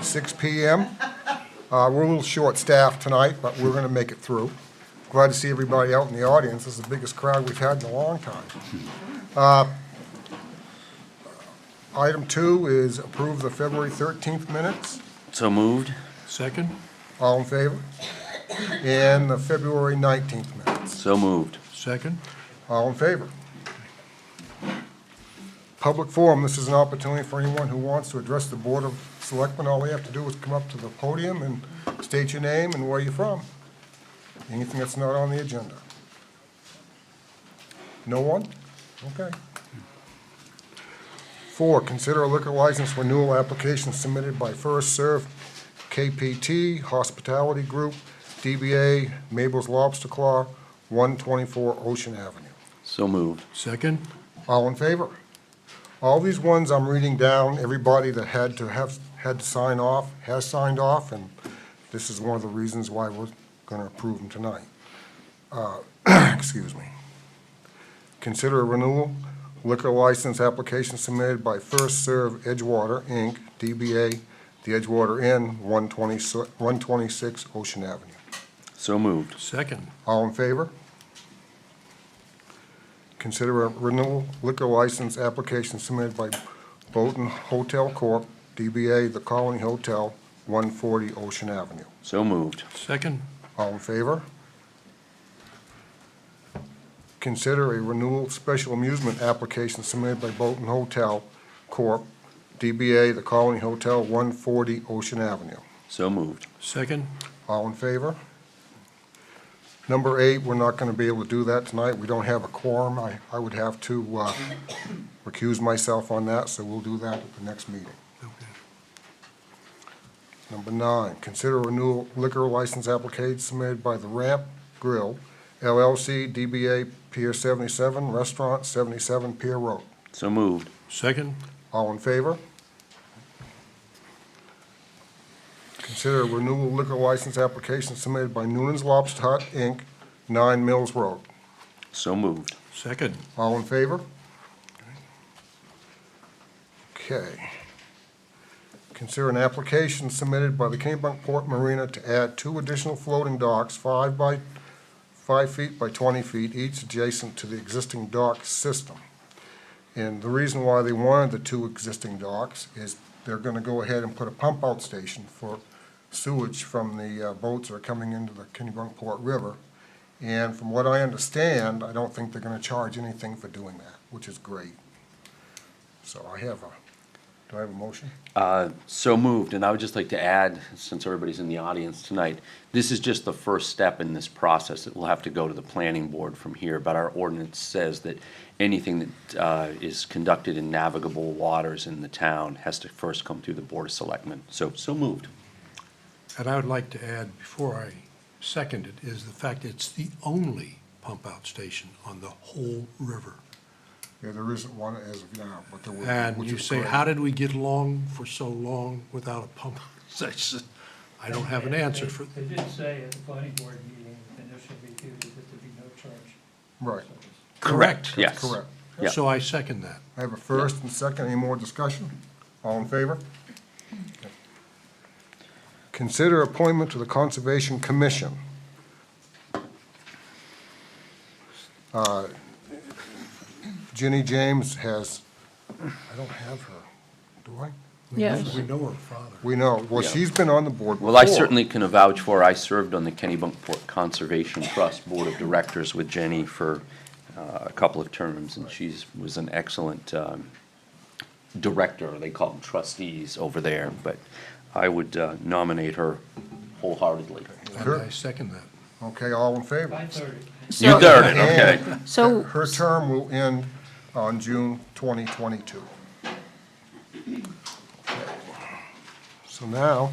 6 p.m. We're a little short-staffed tonight, but we're going to make it through. Glad to see everybody out in the audience. This is the biggest crowd we've had in a long time. Item 2 is approve the February 13th minutes. So moved. Second? All in favor? And the February 19th minutes. So moved. Second? All in favor? Public forum, this is an opportunity for anyone who wants to address the Board of Selectmen. All they have to do is come up to the podium and state your name and where you're from. Anything that's not on the agenda. No one? Okay. 4, consider a liquor license renewal application submitted by First Serve KPT Hospitality Group, DBA Mabel's Lobster Claw, 124 Ocean Avenue. So moved. Second? All in favor? All these ones I'm reading down, everybody that had to sign off has signed off, and this is one of the reasons why we're going to approve them tonight. Excuse me. Consider a renewal liquor license application submitted by First Serve Edgewater, Inc., DBA The Edgewater Inn, 126 Ocean Avenue. So moved. Second? All in favor? Consider a renewal liquor license application submitted by Bowden Hotel Corp., DBA The Colony Hotel, 140 Ocean Avenue. So moved. Second? All in favor? Consider a renewal special amusement application submitted by Bowden Hotel Corp., DBA The Colony Hotel, 140 Ocean Avenue. So moved. Second? All in favor? Number 8, we're not going to be able to do that tonight. We don't have a quorum. I would have to recuse myself on that, so we'll do that at the next meeting. Okay. Number 9, consider a renewal liquor license application submitted by the Ramp Grill, LLC, DBA Pier 77, Restaurant, 77 Pier Road. So moved. Second? All in favor? Consider a renewal liquor license application submitted by Noonan's Lobster Hut, Inc., 9 Mills Road. So moved. Second? All in favor? Okay. Consider an application submitted by the Kennebunkport Marina to add 2 additional floating docks, 5 feet by 20 feet, each adjacent to the existing dock system. And the reason why they wanted the 2 existing docks is they're going to go ahead and put a pump-out station for sewage from the boats that are coming into the Kennebunkport River. And from what I understand, I don't think they're going to charge anything for doing that, which is great. So do I have a motion? So moved. And I would just like to add, since everybody's in the audience tonight, this is just the first step in this process. It will have to go to the planning board from here, but our ordinance says that anything that is conducted in navigable waters in the town has to first come through the Board of Selectmen. So moved. And I would like to add, before I second it, is the fact it's the only pump-out station on the whole river. Yeah, there isn't one as of now, but there will be. And which you is say, great. how did we get along for so long without a pump-out station? I don't have an answer for, They did say at the planning board meeting, initial review, that there be no charge. Right, Correct. Yes. correct. Yeah. so I second that. I have a first and second. Any more discussion? All in favor? Okay. Consider appointment to the Conservation Commission. Ginny James has, I don't have her, do I? Yes. We know her father. We know. Well, Yeah. she's been on the board before. Well, I certainly can vouch for, I served on the Kennebunkport Conservation Trust Board of Directors with Jenny for a couple of terms, and she was an excellent director, they call them trustees over there, but I would nominate her wholeheartedly. And I second that. Okay, all in favor? 5:30. You third it, okay. And So, her term will end on June 2022. Okay. So now,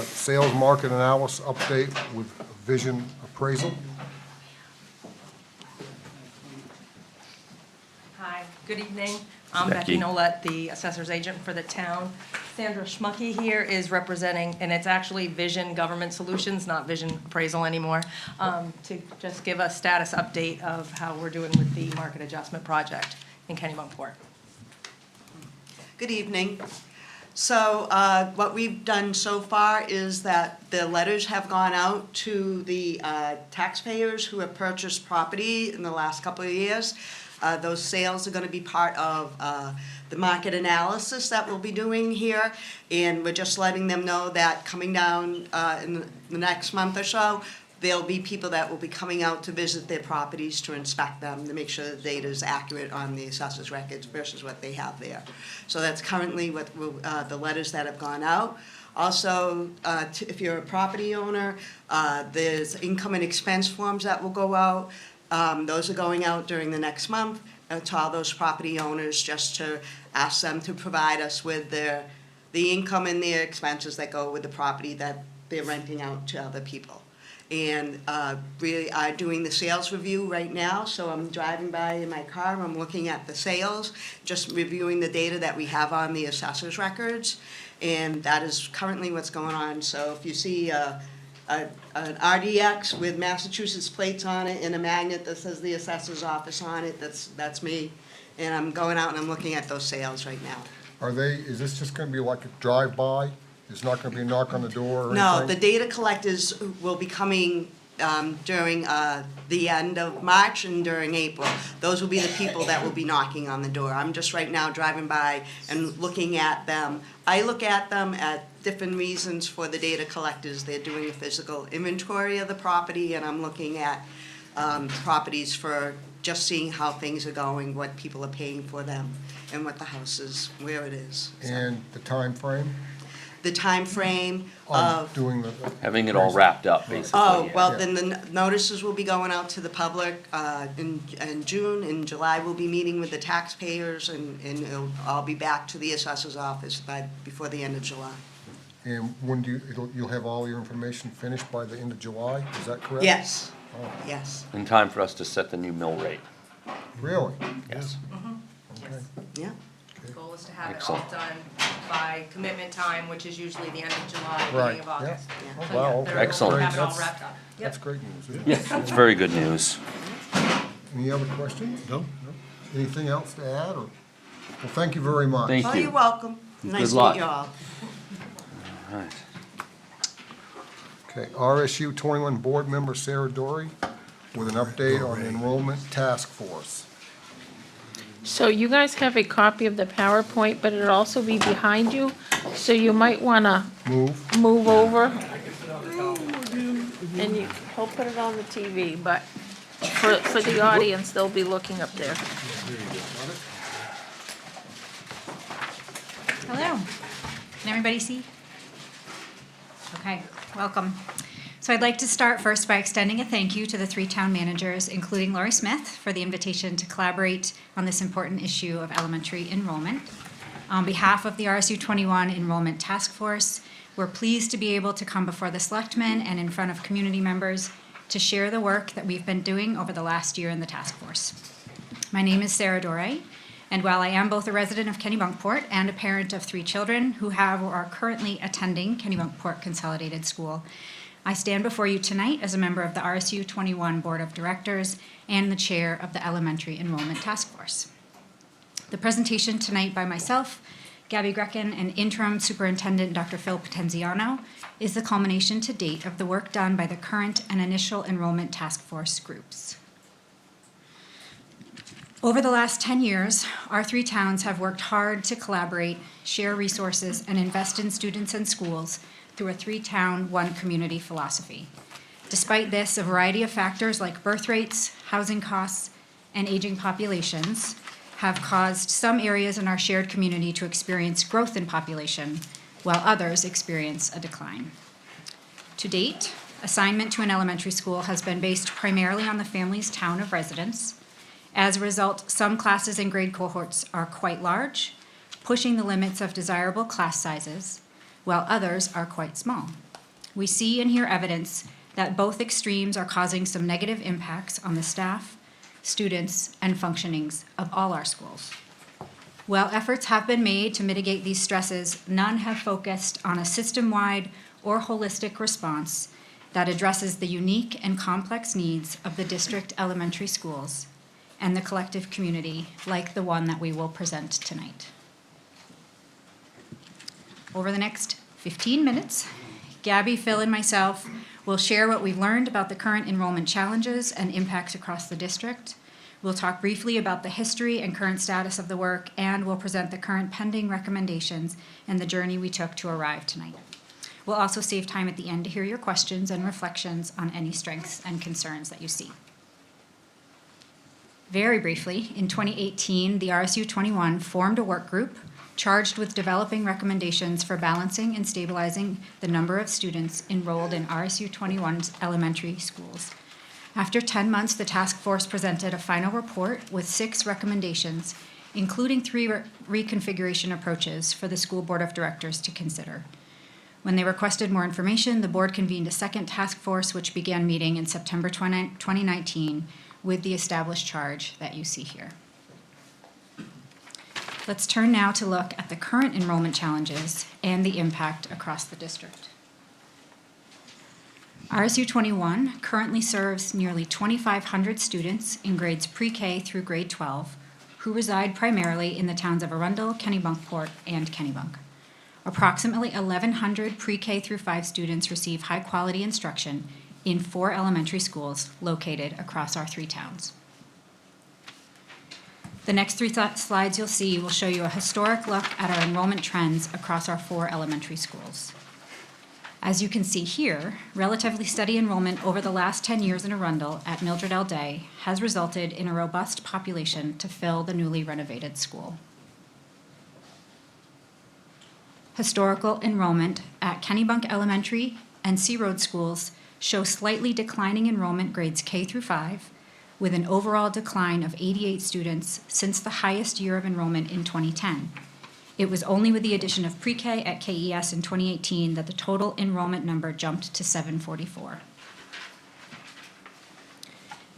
sales market analysis update with vision appraisal. Hi, good evening. I'm Becky Becky. Nolet, the assessor's agent for the town. Sandra Schmucky here is representing, and it's actually Vision Government Solutions, not Vision Appraisal anymore, to just give a status update of how we're doing with the market adjustment project in Kennebunkport. Good evening. So what we've done so far is that the letters have gone out to the taxpayers who have purchased property in the last couple of years. Those sales are going to be part of the market analysis that we'll be doing here. And we're just letting them know that coming down in the next month or so, there'll be people that will be coming out to visit their properties to inspect them, to make sure the data is accurate on the assessor's records versus what they have there. So that's currently what the letters that have gone out. Also, if you're a property owner, there's income and expense forms that will go out. Those are going out during the next month to all those property owners, just to ask them to provide us with the income and their expenses that go with the property that they're renting out to other people. And really are doing the sales review right now, so I'm driving by in my car, I'm looking at the sales, just reviewing the data that we have on the assessor's records, and that is currently what's going on. So if you see an RDX with Massachusetts plates on it and a magnet that says the assessor's office on it, that's me, and I'm going out and I'm looking at those sales right now. Is this just gonna be like a drive-by? It's not gonna be a knock on the door or No, anything? the data collectors will be coming during the end of March and during April. Those will be the people that will be knocking on the door. I'm just right now driving by and looking at them. I look at them at different reasons for the data collectors. They're doing a physical inventory of the property, and I'm looking at properties for just seeing how things are going, what people are paying for them, and what the house is, where it is. So, And the time frame the time frame on of doing the. Having it all wrapped up, basically. Oh, well, Yeah. then the notices will be going out to the public in June. In July, we'll be meeting with the taxpayers, and I'll be back to the assessor's office before the end of July. And when you'll have all your information finished by the end of July, is that correct? Yes, Oh, yes, In time for us to set the new mill rate. really? Yes. Okay. yeah. The goal is to have it all Excellent. done by commitment time, which is usually the end of July, beginning Right, of yeah. August. Oh, So, yeah, wow, they're okay. hoping to Excellent. have it all That's- wrapped up. Yep. That's great news, isn't it? Yeah, it's very good news. Any other questions? No? Anything else to add, or? Well, thank you very much. Thank Oh, you. you're welcome. Good Nice to luck. meet you all. All right. Okay, RSU 21 Board Member Sarah Dory with an update on the enrollment task force. So you guys have a copy of the PowerPoint, but it'll also be behind you, so you might wanna Move. move over. And he'll put it on the TV, but for the audience, they'll be looking up there. Hello. Can everybody see? Okay, welcome. So I'd like to start first by extending a thank you to the three town managers, including Laurie Smith, for the invitation to collaborate on this important issue of elementary enrollment. On behalf of the RSU 21 Enrollment Task Force, we're pleased to be able to come before the selectmen and in front of community members to share the work that we've been doing over the last year in the task force. My name is Sarah Dore, and while I am both a resident of Kennebunkport and a parent of three children who have or are currently attending Kennebunkport Consolidated School, I stand before you tonight as a member of the RSU 21 Board of Directors and the chair of the Elementary Enrollment Task Force. The presentation tonight by myself, Gabby Grecken, and Interim Superintendent Dr. Phil Potenziano is the culmination to date of the work done by the current and initial enrollment task force groups. Over the last 10 years, our three towns have worked hard to collaborate, share resources, and invest in students and schools through a three-town, one-community philosophy. Despite this, a variety of factors like birth rates, housing costs, and aging populations have caused some areas in our shared community to experience growth in population, while others experience a decline. To date, assignment to an elementary school has been based primarily on the family's town of residence. As a result, some classes and grade cohorts are quite large, pushing the limits of desirable class sizes, while others are quite small. We see and hear evidence that both extremes are causing some negative impacts on the staff, students, and functionings of all our schools. While efforts have been made to mitigate these stresses, none have focused on a system-wide or holistic response that addresses the unique and complex needs of the district elementary schools and the collective community like the one that we will present tonight. Over the next 15 minutes, Gabby, Phil, and myself will share what we've learned about the current enrollment challenges and impacts across the district. We'll talk briefly about the history and current status of the work, and we'll present the current pending recommendations and the journey we took to arrive tonight. We'll also save time at the end to hear your questions and reflections on any strengths and concerns that you see. Very briefly, in 2018, the RSU 21 formed a work group charged with developing recommendations for balancing and stabilizing the number of students enrolled in RSU 21's elementary schools. After 10 months, the task force presented a final report with 6 recommendations, including 3 reconfiguration approaches for the school board of directors to consider. When they requested more information, the board convened a second task force, which began meeting in September 2019 with the established charge that you see here. Let's turn now to look at the current enrollment challenges and the impact across the district. RSU 21 currently serves nearly 2,500 students in grades pre-K through grade 12 who reside primarily in the towns of Arundel, Kennebunkport, and Kennebunk. Approximately 1,100 pre-K through 5 students receive high-quality instruction in 4 elementary schools located across our 3 towns. The next 3 slides you'll see will show you a historic look at our enrollment trends across our 4 elementary schools. As you can see here, relatively steady enrollment over the last 10 years in Arundel at Mildred L. Day has resulted in a robust population to fill the newly renovated school. Historical enrollment at Kennebunk Elementary and Sea Road schools show slightly declining enrollment grades K through 5, with an overall decline of 88 students since the highest year of enrollment in 2010. It was only with the addition of pre-K at KES in 2018 that the total enrollment number jumped to 744.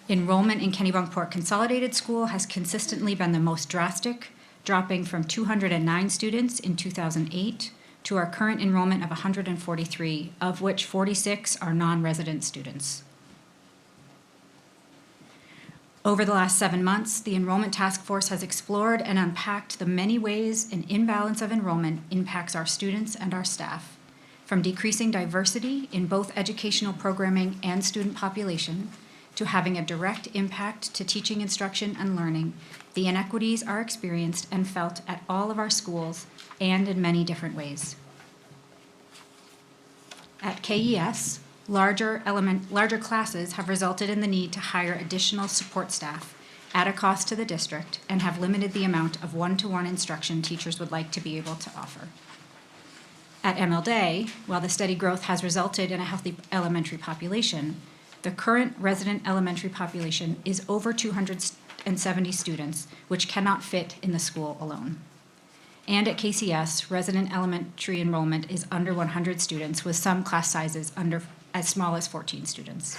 Enrollment in Kennebunkport Consolidated School has consistently been the most drastic, dropping from 209 students in 2008 to our current enrollment of 143, of which 46 are non-resident students. Over the last 7 months, the Enrollment Task Force has explored and unpacked the many ways an imbalance of enrollment impacts our students and our staff, from decreasing diversity in both educational programming and student population, to having a direct impact to teaching, instruction, and learning. The inequities are experienced and felt at all of our schools and in many different ways. At KES, larger classes have resulted in the need to hire additional support staff at a cost to the district and have limited the amount of one-to-one instruction teachers would like to be able to offer. At ML Day, while the steady growth has resulted in a healthy elementary population, the current resident elementary population is over 270 students, which cannot fit in the school alone. And at KCS, resident elementary enrollment is under 100 students, with some class sizes as small as 14 students.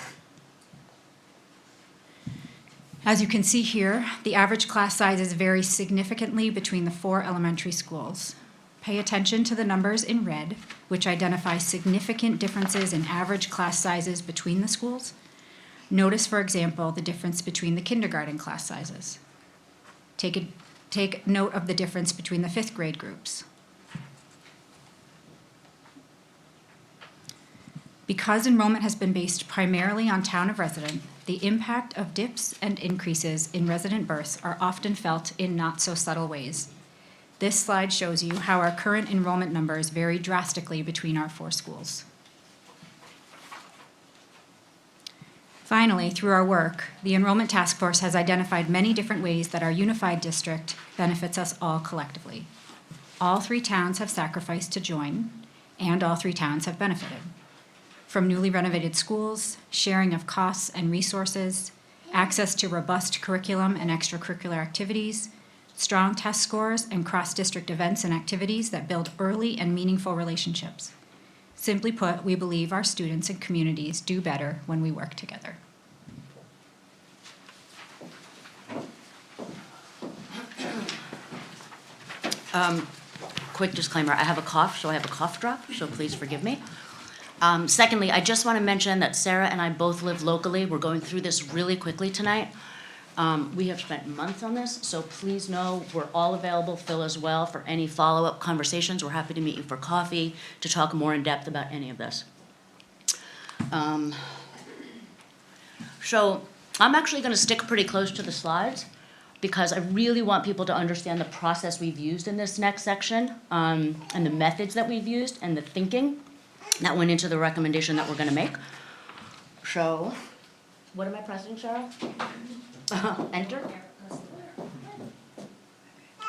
As you can see here, the average class sizes vary significantly between the 4 elementary schools. Pay attention to the numbers in red, which identify significant differences in average class sizes between the schools. Notice, for example, the difference between the kindergarten class sizes. Take note of the difference between the 5th grade groups. Because enrollment has been based primarily on town of resident, the impact of dips and increases in resident births are often felt in not so subtle ways. This slide shows you how our current enrollment numbers vary drastically between our 4 schools. Finally, through our work, the Enrollment Task Force has identified many different ways that our unified district benefits us all collectively. All 3 towns have sacrificed to join, and all 3 towns have benefited. From newly renovated schools, sharing of costs and resources, access to robust curriculum and extracurricular activities, strong test scores, and cross-district events and activities that build early and meaningful relationships. Simply put, we believe our students and communities do better when we work together. Quick disclaimer, I have a cough, so I have a cough drop, so please forgive me. Secondly, I just want to mention that Sarah and I both live locally. We're going through this really quickly tonight. We have spent months on this, so please know we're all available, Phil as well, for any follow-up conversations. We're happy to meet you for coffee to talk more in depth about any of this. So I'm actually going to stick pretty close to the slides because I really want people to understand the process we've used in this next section, and the methods that we've used and the thinking that went into the recommendation that we're going to make. So, what am I pressing, Cheryl? Enter?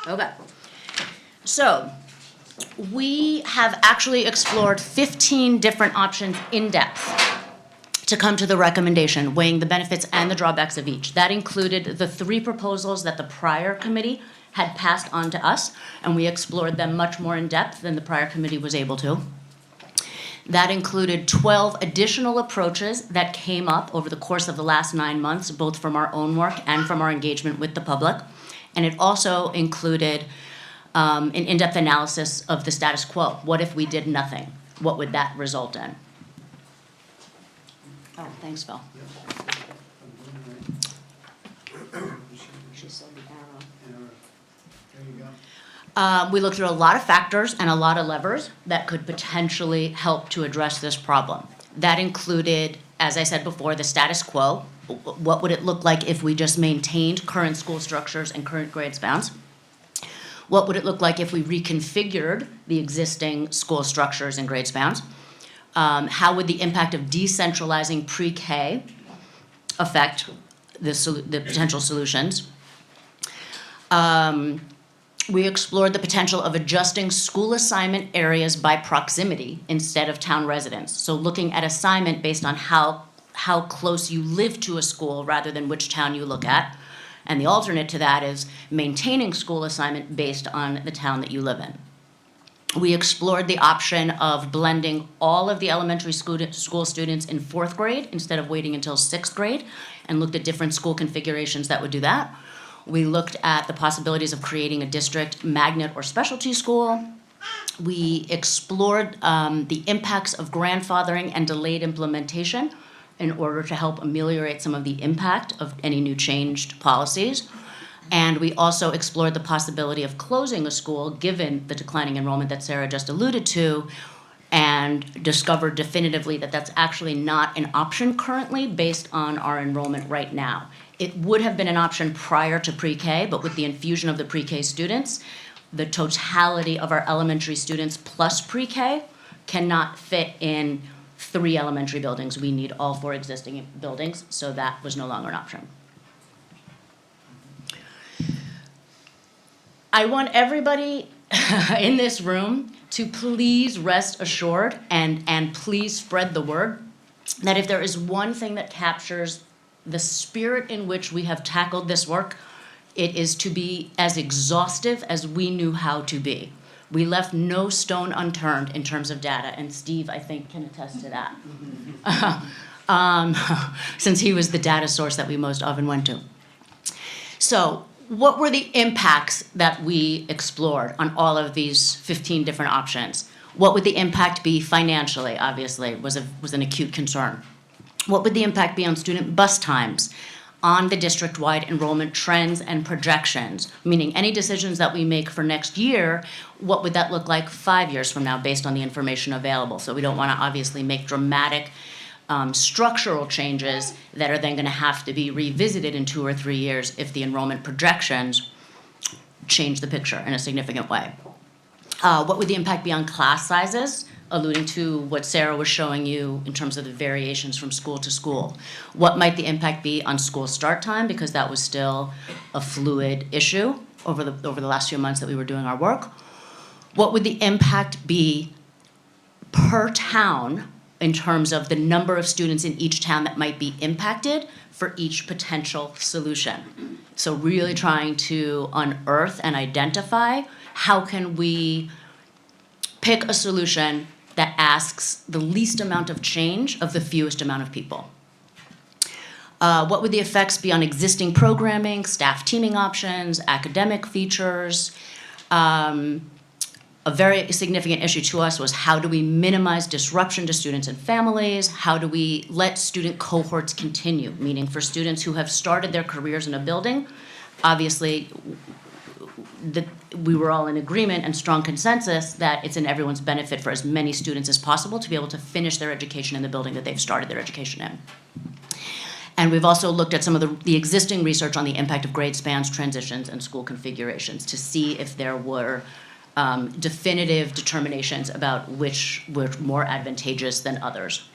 Okay. So, we have actually explored 15 different options in depth to come to the recommendation, weighing the benefits and the drawbacks of each. That included the 3 proposals that the prior committee had passed on to us, and we explored them much more in depth than the prior committee was able to. That included 12 additional approaches that came up over the course of the last 9 months, both from our own work and from our engagement with the public. And it also included an in-depth analysis of the status quo. What if we did nothing? What would that result in? Oh, thanks, Phil. She said the arrow. We looked through a lot of factors and a lot of levers that could potentially help to address this problem. That included, as I said before, the status quo. What would it look like if we just maintained current school structures and current grade spans? What would it look like if we reconfigured the existing school structures and grade spans? How would the impact of decentralizing pre-K affect the potential solutions? We explored the potential of adjusting school assignment areas by proximity instead of town residents. So looking at assignment based on how close you live to a school rather than which town you look at. And the alternate to that is maintaining school assignment based on the town that you live in. We explored the option of blending all of the elementary school students in 4th grade instead of waiting until 6th grade, and looked at different school configurations that would do that. We looked at the possibilities of creating a district magnet or specialty school. We explored the impacts of grandfathering and delayed implementation in order to help ameliorate some of the impact of any new changed policies. And we also explored the possibility of closing a school given the declining enrollment that Sarah just alluded to, and discovered definitively that that's actually not an option currently based on our enrollment right now. It would have been an option prior to pre-K, but with the infusion of the pre-K students, the totality of our elementary students plus pre-K cannot fit in 3 elementary buildings. We need all 4 existing buildings, so that was no longer an option. I want everybody in this room to please rest assured and please spread the word that if there is one thing that captures the spirit in which we have tackled this work, it is to be as exhaustive as we knew how to be. We left no stone unturned in terms of data, and Steve, I think, can attest to that. Since he was the data source that we most often went to. So, what were the impacts that we explored on all of these 15 different options? What would the impact be financially, obviously, was an acute concern. What would the impact be on student bus times, on the district-wide enrollment trends and projections? Meaning any decisions that we make for next year, what would that look like 5 years from now based on the information available? So we don't want to obviously make dramatic structural changes that are then going to have to be revisited in 2 or 3 years if the enrollment projections change the picture in a significant way. What would the impact be on class sizes, alluding to what Sarah was showing you in terms of the variations from school to school? What might the impact be on school start time, because that was still a fluid issue over the last few months that we were doing our work? What would the impact be per town in terms of the number of students in each town that might be impacted for each potential solution? So really trying to unearth and identify how can we pick a solution that asks the least amount of change of the fewest amount of people. What would the effects be on existing programming, staff teaming options, academic features? a very significant issue to us was how do we minimize disruption to students and families? How do we let student cohorts continue? Meaning for students who have started their careers in a building, obviously, we were all in agreement and strong consensus that it's in everyone's benefit for as many students as possible to be able to finish their education in the building that they've started their education in. And we've also looked at some of the existing research on the impact of grade spans, transitions, and school configurations to see if there were definitive determinations about which were more advantageous than others.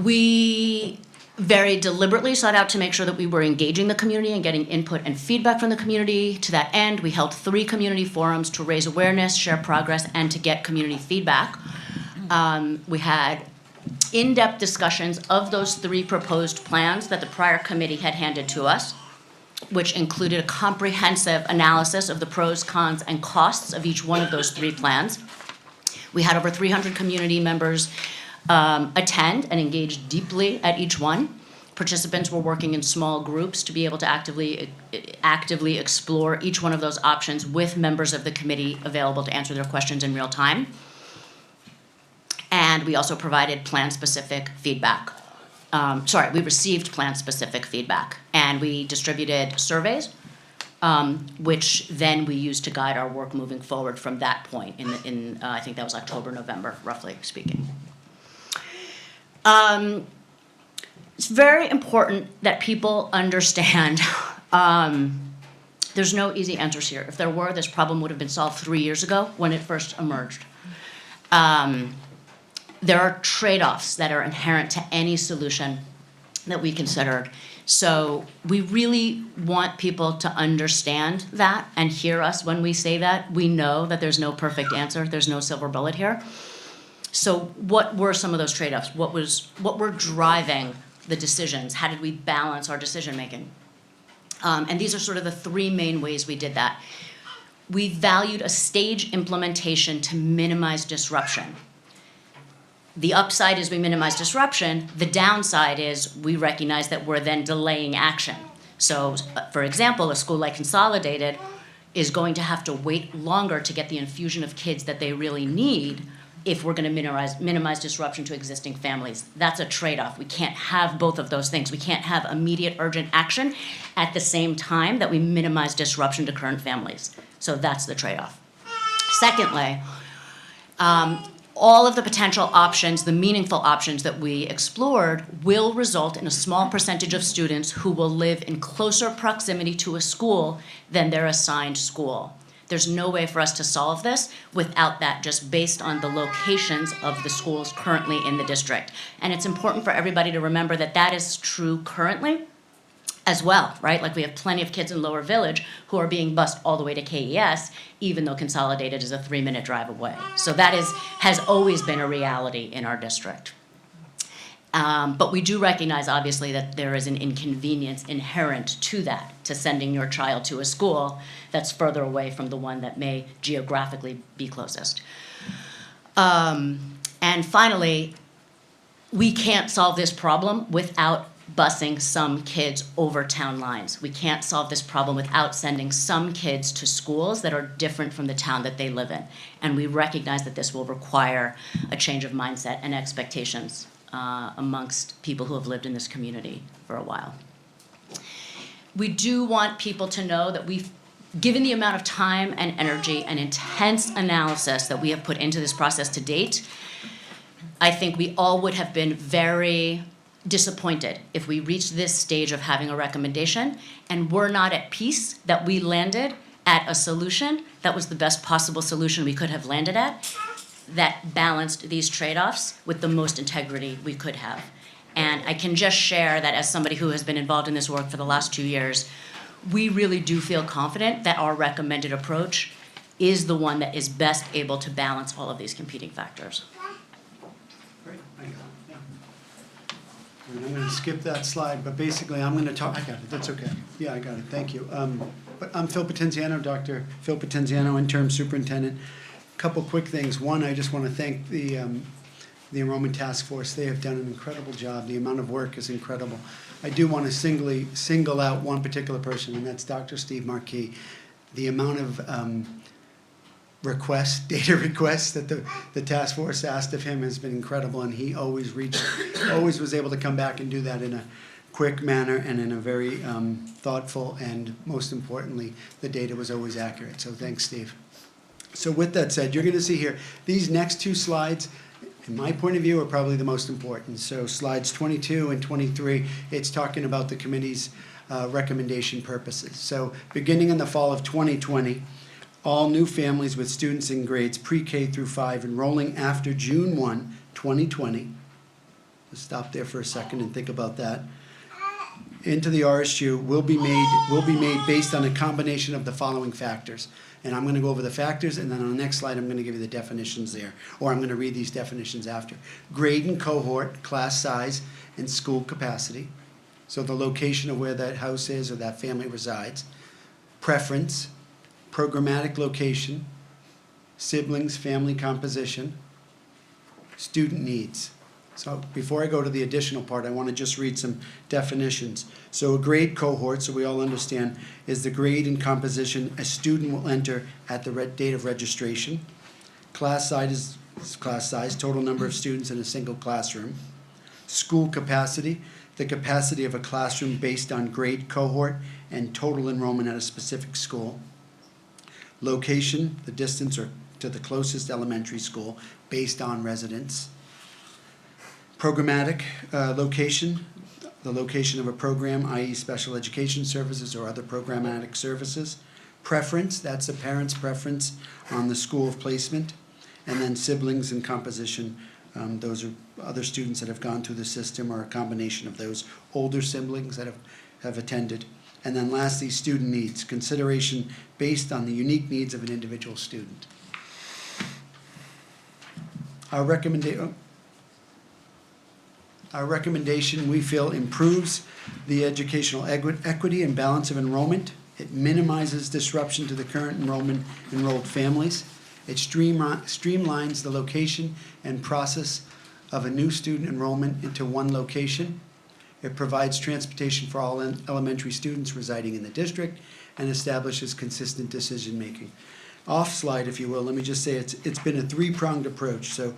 We very deliberately sought out to make sure that we were engaging the community and getting input and feedback from the community. To that end, we held 3 community forums to raise awareness, share progress, and to get community feedback. We had in-depth discussions of those 3 proposed plans that the prior committee had handed to us, which included a comprehensive analysis of the pros, cons, and costs of each one of those 3 plans. We had over 300 community members attend and engage deeply at each one. Participants were working in small groups to be able to actively explore each one of those options with members of the committee available to answer their questions in real time. And we also provided plan-specific feedback. We received plan-specific feedback, and we distributed surveys, which then we used to guide our work moving forward from that point in I think that was October, November, roughly speaking. It's very important that people understand there's no easy answers here. If there were, this problem would have been solved 3 years ago when it first emerged. There are trade-offs that are inherent to any solution that we considered. So we really want people to understand that and hear us when we say that. We know that there's no perfect answer. There's no silver bullet here. So what were some of those trade-offs? What were driving the decisions? How did we balance our decision-making? And these are sort of the 3 main ways we did that. We valued a stage implementation to minimize disruption. The upside is we minimize disruption. The downside is we recognize that we're then delaying action. So, for example, a school like Consolidated is going to have to wait longer to get the infusion of kids that they really need if we're going to minimize disruption to existing families. That's a trade-off. We can't have both of those things. We can't have immediate urgent action at the same time that we minimize disruption to current families. So that's the trade-off. Secondly, all of the potential options, the meaningful options that we explored, will result in a small percentage of students who will live in closer proximity to a school than their assigned school. There's no way for us to solve this without that, just based on the locations of the schools currently in the district. And it's important for everybody to remember that that is true currently as well, right? Like we have plenty of kids in Lower Village who are being bused all the way to KES, even though Consolidated is a 3-minute drive away. So that has always been a reality in our district. But we do recognize, obviously, that there is an inconvenience inherent to that, to sending your child to a school that's further away from the one that may geographically be closest. And finally, we can't solve this problem without busing some kids over town lines. We can't solve this problem without sending some kids to schools that are different from the town that they live in. And we recognize that this will require a change of mindset and expectations amongst people who have lived in this community for a while. We do want people to know that given the amount of time and energy and intense analysis that we have put into this process to date, I think we all would have been very disappointed if we reached this stage of having a recommendation and we're not at peace that we landed at a solution that was the best possible solution we could have landed at, that balanced these trade-offs with the most integrity we could have. And I can just share that as somebody who has been involved in this work for the last 2 years, we really do feel confident that our recommended approach is the one that is best able to balance all of these competing factors. Great, I got it, yeah. And I'm gonna skip that slide, but basically I'm gonna talk, I got it, that's okay. Yeah, I got it, thank you. But I'm Phil Potenziano, Dr. Phil Potenziano, interim superintendent. Couple quick things. One, I just want to thank the enrollment task force. They have done an incredible job. The amount of work is incredible. I do want to single out one particular person, and that's Dr. Steve Marquis. the amount of data requests that the task force asked of him has been incredible, and he always was able to come back and do that in a quick manner and in a very thoughtful, and most importantly, the data was always accurate. So thanks, Steve. So with that said, you're going to see here, these next two slides, in my point of view, are probably the most important. So slides 22 and 23, it's talking about the committee's recommendation purposes. So beginning in the fall of 2020, all new families with students in grades pre-K through 5 enrolling after June 1, 2020, let's stop there for a second and think about that, into the RSU will be made based on a combination of the following factors. And I'm going to go over the factors, and then on the next slide I'm going to give you the definitions there, or I'm going to read these definitions after. Grade and cohort, class size, and school capacity. So the location of where that house is or that family resides. Preference, programmatic location, siblings, family composition, student needs. So before I go to the additional part, I want to just read some definitions. So a grade cohort, so we all understand, is the grade and composition a student will enter at the date of registration. Class size is class size, total number of students in a single classroom. School capacity, the capacity of a classroom based on grade cohort and total enrollment at a specific school. Location, the distance or to the closest elementary school based on residence. Programmatic location, the location of a program, i.e. special education services or other programmatic services. Preference, that's a parent's preference on the school of placement. And then siblings and composition, those are other students that have gone through the system or a combination of those older siblings that have attended. And then lastly, student needs, consideration based on the unique needs of an individual student. Our recommendation, we feel, improves the educational equity and balance of enrollment. It minimizes disruption to the current enrolled families. It streamlines the location and process of a new student enrollment into one location. It provides transportation for all elementary students residing in the district and establishes consistent decision-making. Off slide, if you will, let me just say it's been a three-pronged approach. So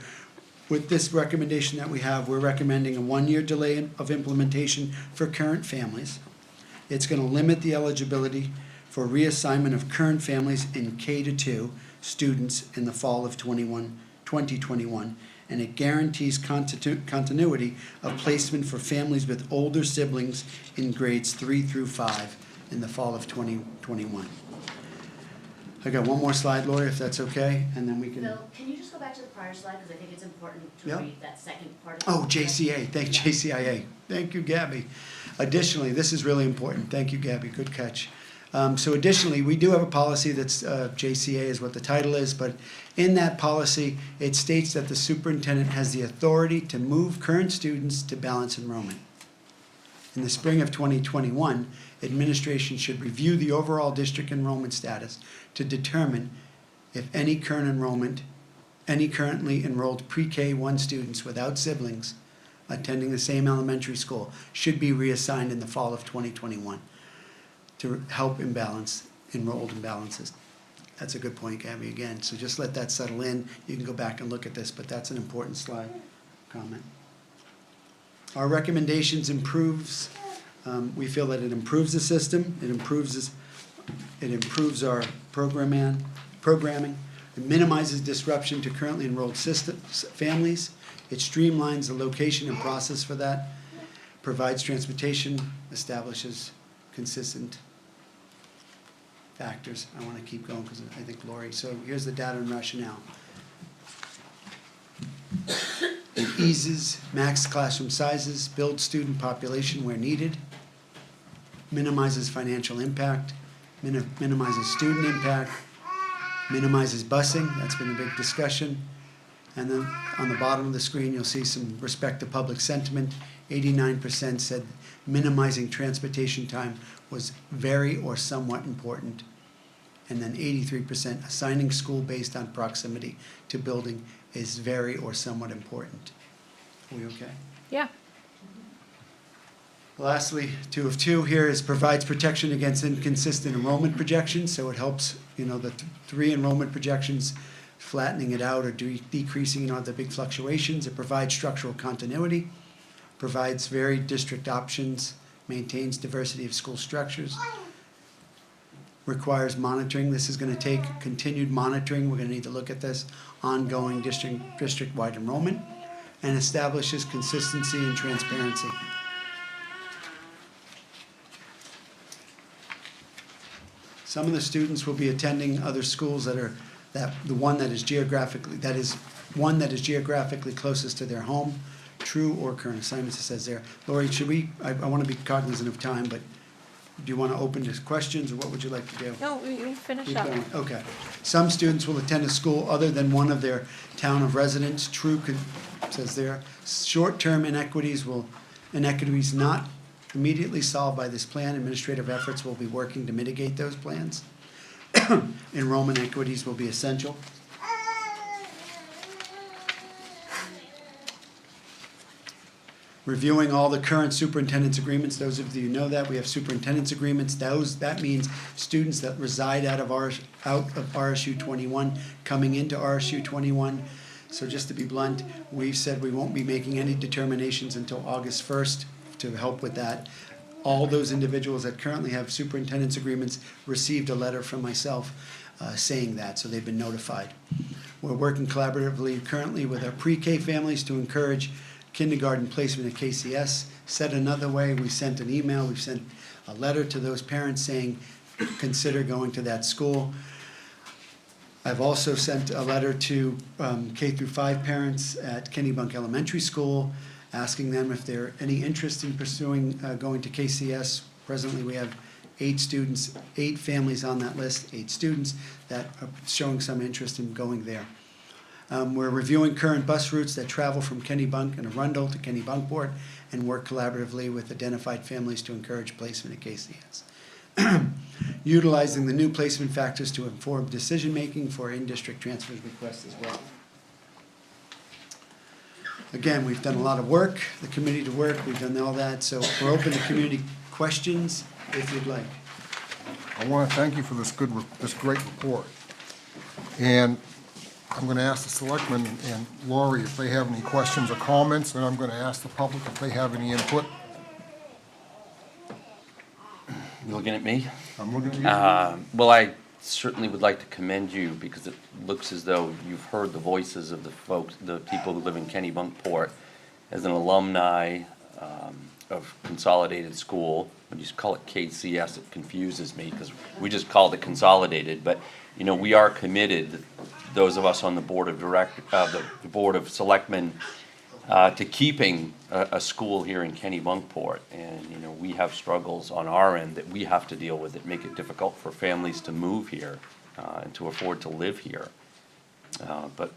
with this recommendation that we have, we're recommending a 1-year delay of implementation for current families. It's going to limit the eligibility for reassignment of current families in K-2 students in the fall of 2021, and it guarantees continuity of placement for families with older siblings in grades 3 through 5 in the fall of 2021. I got one more slide, Lori, if that's okay, and then we can. Bill, can you just go back to the prior slide, because I think it's important to Yeah. read that second part of Oh, JCA, JCIA. Thank you, Gabby. Additionally, this is really important. Thank you, Gabby, good catch. So additionally, we do have a policy that's, JCA is what the title is, but in that policy, it states that the superintendent has the authority to move current students to balanced enrollment. In the spring of 2021, administration should review the overall district enrollment status to determine if any currently enrolled pre-K1 students without siblings attending the same elementary school should be reassigned in the fall of 2021 to help imbalance enrolled imbalances. That's a good point, Gabby, again. So just let that settle in. You can go back and look at this, but that's an important slide comment. Our recommendations improves, we feel that it improves the system, it improves our programming, it minimizes disruption to currently enrolled families, it streamlines the location and process for that, provides transportation, establishes consistent factors. I want to keep going because I think Lori, so here's the data and rationale. It eases max classroom sizes, builds student population where needed, minimizes financial impact, minimizes student impact, minimizes busing, that's been a big discussion. And then on the bottom of the screen, you'll see some respect to public sentiment. 89% said minimizing transportation time was very or somewhat important. And then 83% assigning school based on proximity to building is very or somewhat important. Are we okay? Yeah. Lastly, 2 of 2 here is provides protection against inconsistent enrollment projections, so it helps, the 3 enrollment projections, flattening it out or decreasing, the big fluctuations. It provides structural continuity, provides varied district options, maintains diversity of school structures, requires monitoring. This is going to take continued monitoring. We're going to need to look at this, ongoing district-wide enrollment, and establishes consistency and transparency. Some of the students will be attending other schools the one that is geographically closest to their home, true or current assignments, it says there. Lori, I want to be cognizant of time, but do you want to open to questions, or what would you like to do? No, we finish Keep up. going. Okay. Some students will attend a school other than one of their town of residence, says there. Short-term inequities not immediately solved by this plan. Administrative efforts will be working to mitigate those plans. Enrollment equities will be essential. Reviewing all the current superintendent's agreements. Those of you who know that, we have superintendent's agreements. That means students that reside out of RSU 21 coming into RSU 21. So just to be blunt, we've said we won't be making any determinations until August 1st to help with that. All those individuals that currently have superintendent's agreements received a letter from myself saying that, so they've been notified. We're working collaboratively currently with our pre-K families to encourage kindergarten placement at KCS. Said another way, we sent an email, we've sent a letter to those parents saying, consider going to that school. I've also sent a letter to K through 5 parents at Kennebunk Elementary School, asking them if they're any interest in pursuing going to KCS. Presently, we have 8 students, 8 families on that list, 8 students that are showing some interest in going there. We're reviewing current bus routes that travel from Kennebunk and Arundel to Kennebunkport and work collaboratively with identified families to encourage placement at KCS. Utilizing the new placement factors to inform decision-making for in-district transfer requests as well. Again, we've done a lot of work, the committee to work, we've done all that, so we're open to community questions if you'd like. I want to thank you for this great report. And I'm going to ask the selectmen and Lori if they have any questions or comments, and I'm going to ask the public if they have any input. You looking at me? I'm looking at you. Well, I certainly would like to commend you because it looks as though you've heard the voices of the people who live in Kennebunkport. As an alumni of Consolidated School, when you call it KCS, it confuses me because we just called it Consolidated. But we are committed, those of us on the board of the board of selectmen, to keeping a school here in Kennebunkport. And we have struggles on our end that we have to deal with that make it difficult for families to move here and to afford to live here. But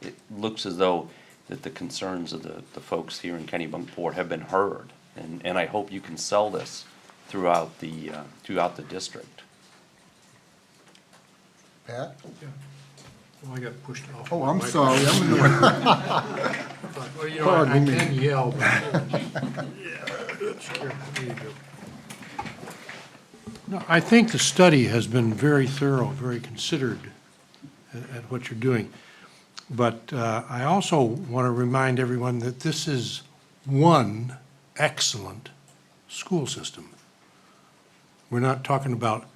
it looks as though that the concerns of the folks here in Kennebunkport have been heard, and I hope you can sell this throughout the district. Pat? Well, I got pushed off. Oh, my I'm microphone. sorry. Well, I Pardon me. can yell, but, Sure, there you go. No, I think the study has been very thorough, very considered at what you're doing. But I also want to remind everyone that this is one excellent school system. We're not talking about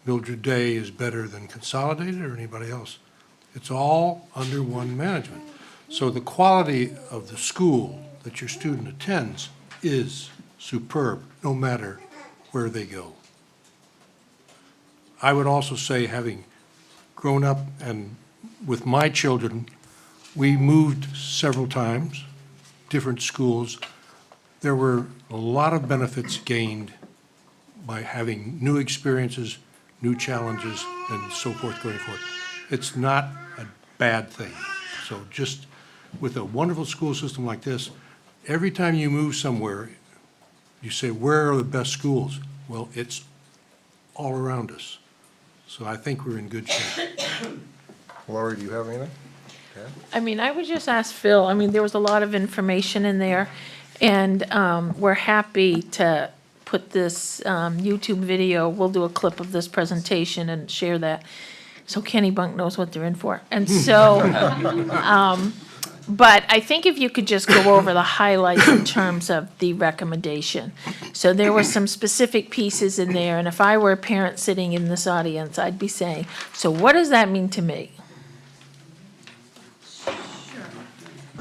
Mildred Day is better than Consolidated or anybody else. It's all under one management. So the quality of the school that your student attends is superb, no matter where they go. I would also say, having grown up and with my children, we moved several times, different schools. There were a lot of benefits gained by having new experiences, new challenges, and so forth going forward. It's not a bad thing. So just with a wonderful school system like this, every time you move somewhere, you say, where are the best schools? Well, it's all around us. So I think we're in good shape. Lori, do you have anything? Okay. I mean, I would just ask Phil, there was a lot of information in there, And we're happy to put this YouTube video, we'll do a clip of this presentation and share that, so Kennebunk knows what they're in for. And so, but I think if you could just go over the highlights in terms of the recommendation. So there were some specific pieces in there, and if I were a parent sitting in this audience, I'd be saying, so what does that mean to me?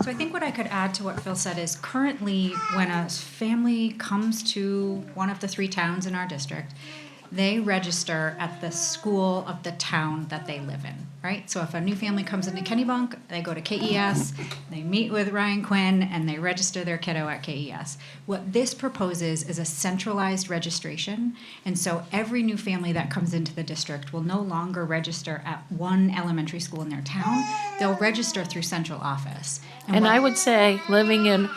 So I think what I could add to what Phil said is currently when a family comes to one of the 3 towns in our district, they register at the school of the town that they live in, right? So if a new family comes into Kennebunk, they go to KES, they meet with Ryan Quinn, and they register their kiddo at KES. What this proposes is a centralized registration, and so every new family that comes into the district will no longer register at one elementary school in their town. They'll register through central office. And I would say, living in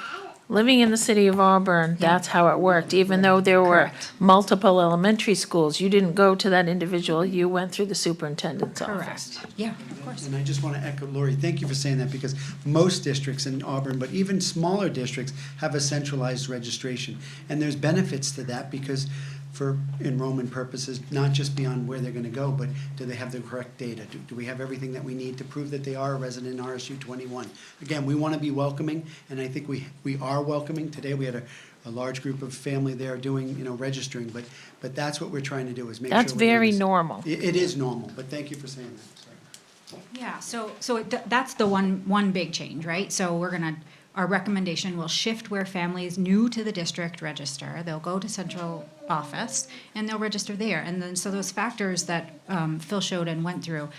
the city of Auburn, that's how it worked. Even though there were Correct. multiple elementary schools, you didn't go to that individual, you went through the superintendent's office. Correct. Yeah, of course. And I just want to echo Lori, thank you for saying that, because most districts in Auburn, but even smaller districts, have a centralized registration. And there's benefits to that, because for enrollment purposes, not just beyond where they're going to go, but do they have the correct data? Do we have everything that we need to prove that they are a resident in RSU 21? Again, we want to be welcoming, and I think we are welcoming. Today, we had a large group of family there doing, registering, but that's what we're trying to do, is make sure. That's we're doing very this. normal. It is normal, but thank you for saying that. Sorry. Yeah, that's the one big change, right? So our recommendation will shift where families new to the district register. They'll go to central office and they'll register there. And then, so those factors that Phil showed and went through,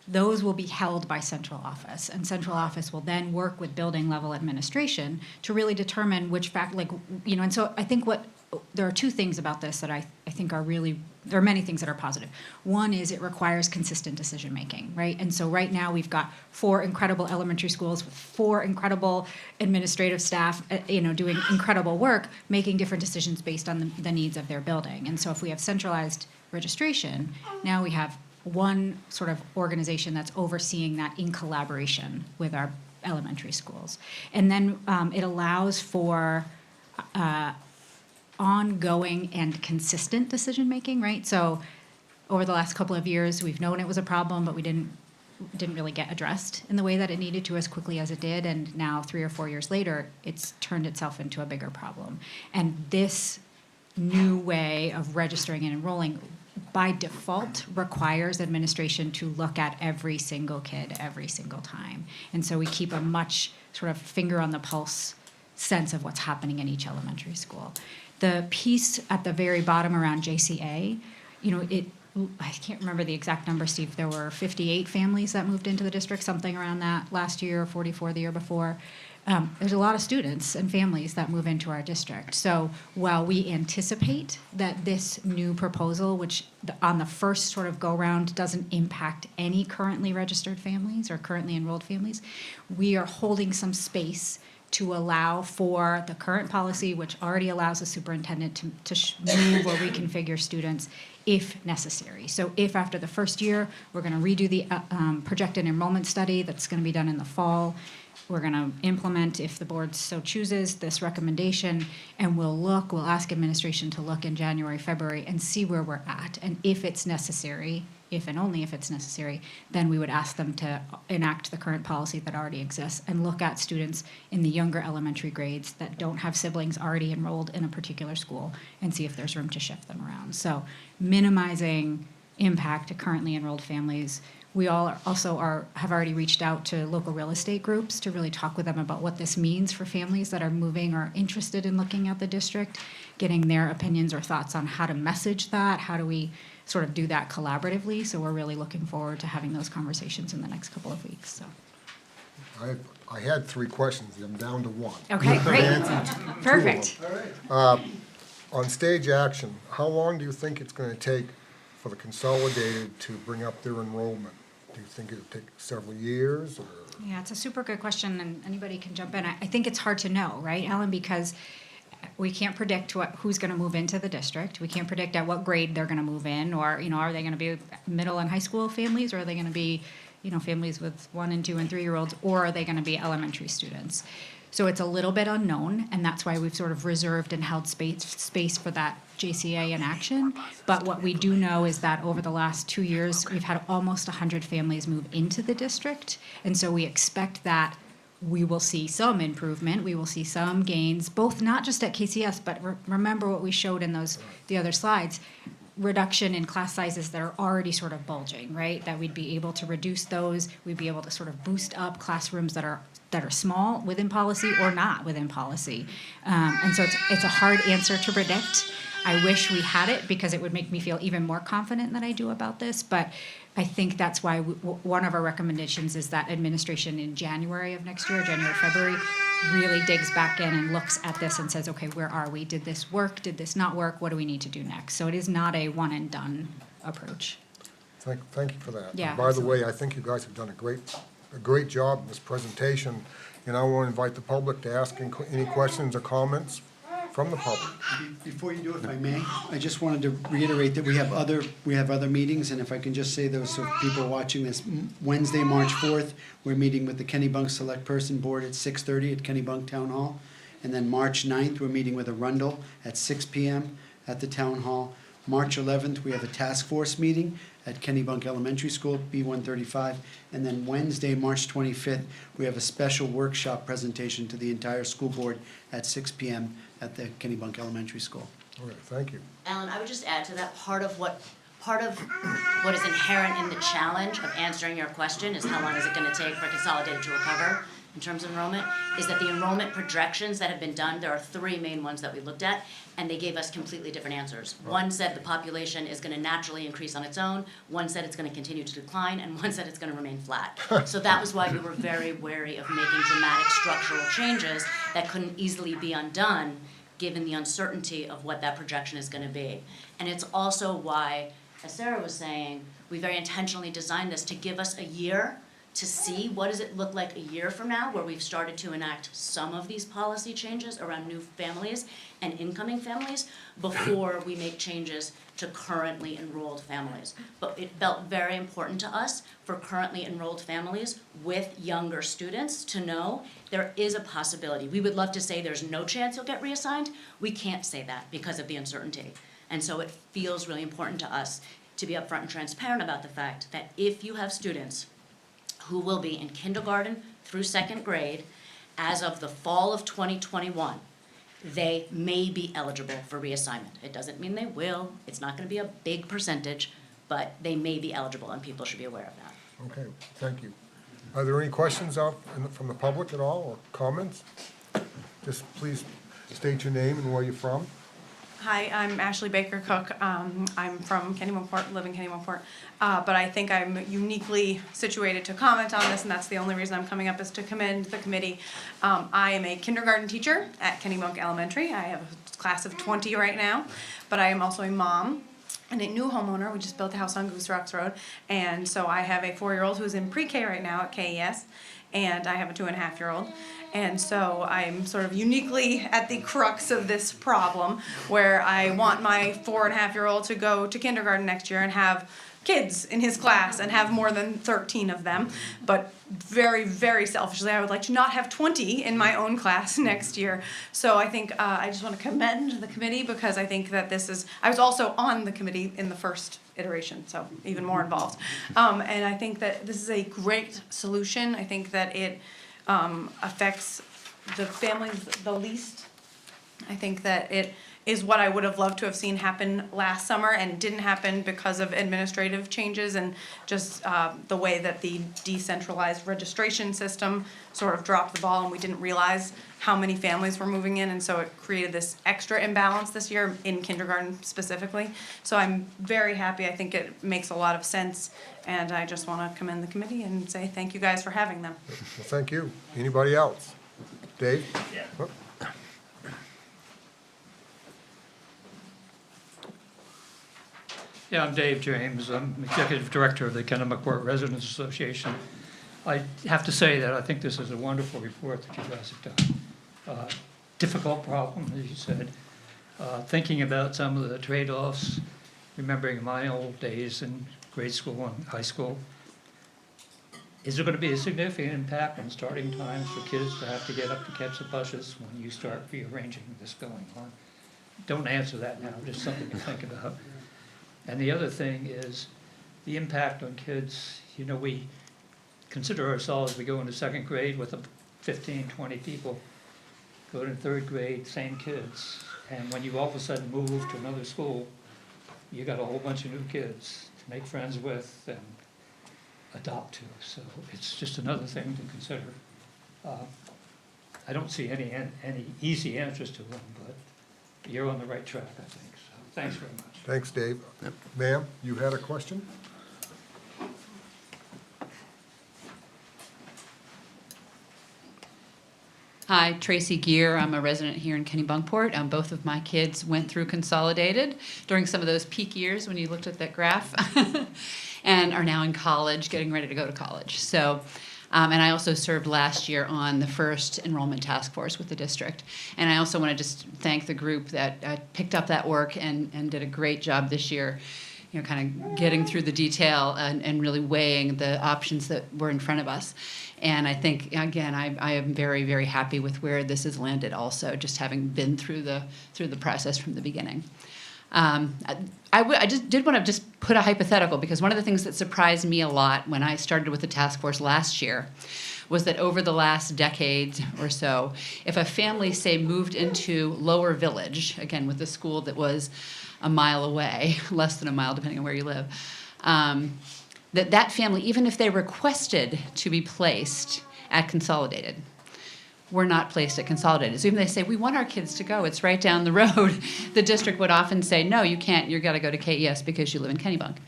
those will be held by central office. And central office will then work with building level administration to really determine which and so I think there are 2 things about this that I think are really, there are many things that are positive. One is it requires consistent decision-making, right? And so right now, we've got 4 incredible elementary schools with 4 incredible administrative staff, doing incredible work, making different decisions based on the needs of their building. And so if we have centralized registration, now we have one sort of organization that's overseeing that in collaboration with our elementary schools. And then it allows for ongoing and consistent decision-making, right? So over the last couple of years, we've known it was a problem, but we didn't really get addressed in the way that it needed to as quickly as it did. And now 3 or 4 years later, it's turned itself into a bigger problem. And this new way of registering and enrolling by default requires administration to look at every single kid every single time. And so we keep a much sort of finger on the pulse sense of what's happening in each elementary school. The piece at the very bottom around JCA, I can't remember the exact number, Steve. There were 58 families that moved into the district, something around that last year, 44 the year before. There's a lot of students and families that move into our district. So while we anticipate that this new proposal, which on the first sort of go-round doesn't impact any currently registered families or currently enrolled families, we are holding some space to allow for the current policy, which already allows the superintendent to move or reconfigure students if necessary. So if after the first year, we're going to redo the projected enrollment study that's going to be done in the fall, we're going to implement, if the board so chooses, this recommendation, and we'll ask administration to look in January, February, and see where we're at. And if it's necessary, if and only if it's necessary, then we would ask them to enact the current policy that already exists and look at students in the younger elementary grades that don't have siblings already enrolled in a particular school and see if there's room to shift them around. So minimizing impact to currently enrolled families. We all have already reached out to local real estate groups to really talk with them about what this means for families that are moving or interested in looking at the district, getting their opinions or thoughts on how to message that, how do we sort of do that collaboratively. So we're really looking forward to having those conversations in the next couple of weeks. So. I had 3 questions, I'm down to 1. Okay, great. Perfect. On stage action, how long do you think it's going to take for the consolidated to bring up their enrollment? Do you think it'll take several years, or? Yeah, it's a super good question, and anybody can jump in. I think it's hard to know, right, Ellen, because we can't predict who's going to move into the district. We can't predict at what grade they're going to move in, or are they going to be middle and high school families, or are they going to be families with 1 and 2 and 3-year-olds, or are they going to be elementary students? So it's a little bit unknown, and that's why we've sort of reserved and held space for that JCA in action. But what we do know is that over the last 2 years, we've had almost 100 families move into the district. And so we expect that we will see some improvement, we will see some gains, both not just at KCS, but remember what we showed in the other slides, reduction in class sizes that are already sort of bulging, right? That we'd be able to reduce those, we'd be able to sort of boost up classrooms that are small within policy or not within policy. And so it's a hard answer to predict. I wish we had it because it would make me feel even more confident than I do about this, but I think that's why one of our recommendations is that administration in January of next year, January, February, really digs back in and looks at this and says, okay, where are we? Did this work? Did this not work? What do we need to do next? So it is not a one and done approach. Thank you for that. Yeah, And by the way, I think you guys have done a great job in this presentation, and I want to invite the public to ask any questions or comments from the public. Before you do, if I may, I just wanted to reiterate that we have other meetings, and if I can just say those, so people watching this, Wednesday, March 4th, we're meeting with the Kennebunk Select Person Board at 6:30 at Kennebunk Town Hall. And then March 9th, we're meeting with Arundel at 6 p.m. at the Town Hall. March 11th, we have a task force meeting at Kennebunk Elementary School, B135. And then Wednesday, March 25th, we have a special workshop presentation to the entire school board at 6 p.m. at the Kennebunk Elementary School. Okay, thank you. Alan, I would just add to that, part of what is inherent in the challenge of answering your question is how long is it gonna take for Consolidated to recover in terms of enrollment, is that the enrollment projections that have been done, there are 3 main ones that we looked at, and they gave us completely different answers. One said the population is gonna naturally increase on its own, one said it's gonna continue to decline, and one said it's gonna remain flat. So that was why we were very wary of making dramatic structural changes that couldn't easily be undone, given the uncertainty of what that projection is gonna be. And it's also why, as Sarah was saying, we very intentionally designed this to give us a year to see what does it look like a year from now, where we've started to enact some of these policy changes around new families and incoming families before we make changes to currently enrolled families. But it felt very important to us for currently enrolled families with younger students to know there is a possibility. We would love to say there's no chance you'll get reassigned. We can't say that because of the uncertainty. And so it feels really important to us to be upfront and transparent about the fact that if you have students who will be in kindergarten through 2nd grade as of the fall of 2021, they may be eligible for reassignment. It doesn't mean they will, it's not gonna be a big percentage, but they may be eligible and people should be aware of that. Okay, thank you. Are there any questions from the public at all, or comments? Just please state your name and where you're from. Hi, I'm Ashley Baker Cook. I'm from Kennebunkport, live in Kennebunkport. But I think I'm uniquely situated to comment on this, and that's the only reason I'm coming up, is to commend the committee. I am a kindergarten teacher at Kennebunk Elementary. I have a class of 20 right now, but I am also a mom and a new homeowner. We just built a house on Goose Rocks Road, and so I have a 4-year-old who's in pre-K right now at KES, and I have a 2.5-year-old. And so I'm sort of uniquely at the crux of this problem, where I want my 4.5-year-old to go to kindergarten next year and have kids in his class and have more than 13 of them. But very, very selfishly, I would like to not have 20 in my own class next year. So I think I just want to commend the committee, because I think that I was also on the committee in the first iteration, so even more involved. And I think that this is a great solution. I think that it affects the families the least. I think that it is what I would have loved to have seen happen last summer, and didn't happen because of administrative changes and just the way that the decentralized registration system sort of dropped the ball, and we didn't realize how many families were moving in, and so it created this extra imbalance this year in kindergarten specifically. So I'm very happy. I think it makes a lot of sense, and I just want to commend the committee and say thank you guys for having them. Well, thank you. Anybody else? Dave? Yeah. Oh, Yeah, I'm Dave James. I'm Executive Director of the Kennebunkport Residents Association. I have to say that I think this is a wonderful report that you guys have done. Difficult problem, as you said. Thinking about some of the trade-offs, remembering my old days in grade school and high school. Is there gonna be a significant impact on starting times for kids to have to get up to catch the buses when you start rearranging this going on? Don't answer that now, just something to think about. And the other thing is the impact on kids. You know, we consider ourselves, we go into second grade with 15, 20 people, go to third grade, same kids. And when you all of a sudden move to another school, you got a whole bunch of new kids to make friends with and adopt to. So it's just another thing to consider. I don't see any easy answers to them, but you're on the right track, I think. So thanks very much. Thanks, Dave. Ma'am, you had a question? Hi, Tracy Gear. I'm a resident here in Kennebunkport. Both of my kids went through Consolidated during some of those peak years when you looked at that graph and are now in college, getting ready to go to college. So, and I also served last year on the first enrollment task force with the district. And I also want to just thank the group that picked up that work and did a great job this year, you know, kind of getting through the detail and really weighing the options that were in front of us. And I think, again, I am very, very happy with where this has landed also, just having been through the process from the beginning. I just did want to just put a hypothetical, because one of the things that surprised me a lot when I started with the task force last year was that over the last decade or so, if a family, say, moved into Lower Village, again, with a school that was a mile away, less than a mile depending on where you live, that family, even if they requested to be placed at Consolidated, were not placed at Consolidated. So even if they say, we want our kids to go, it's right down the road, the district would often say, no, you can't, you've got to go to KES because you live in Kennebunk.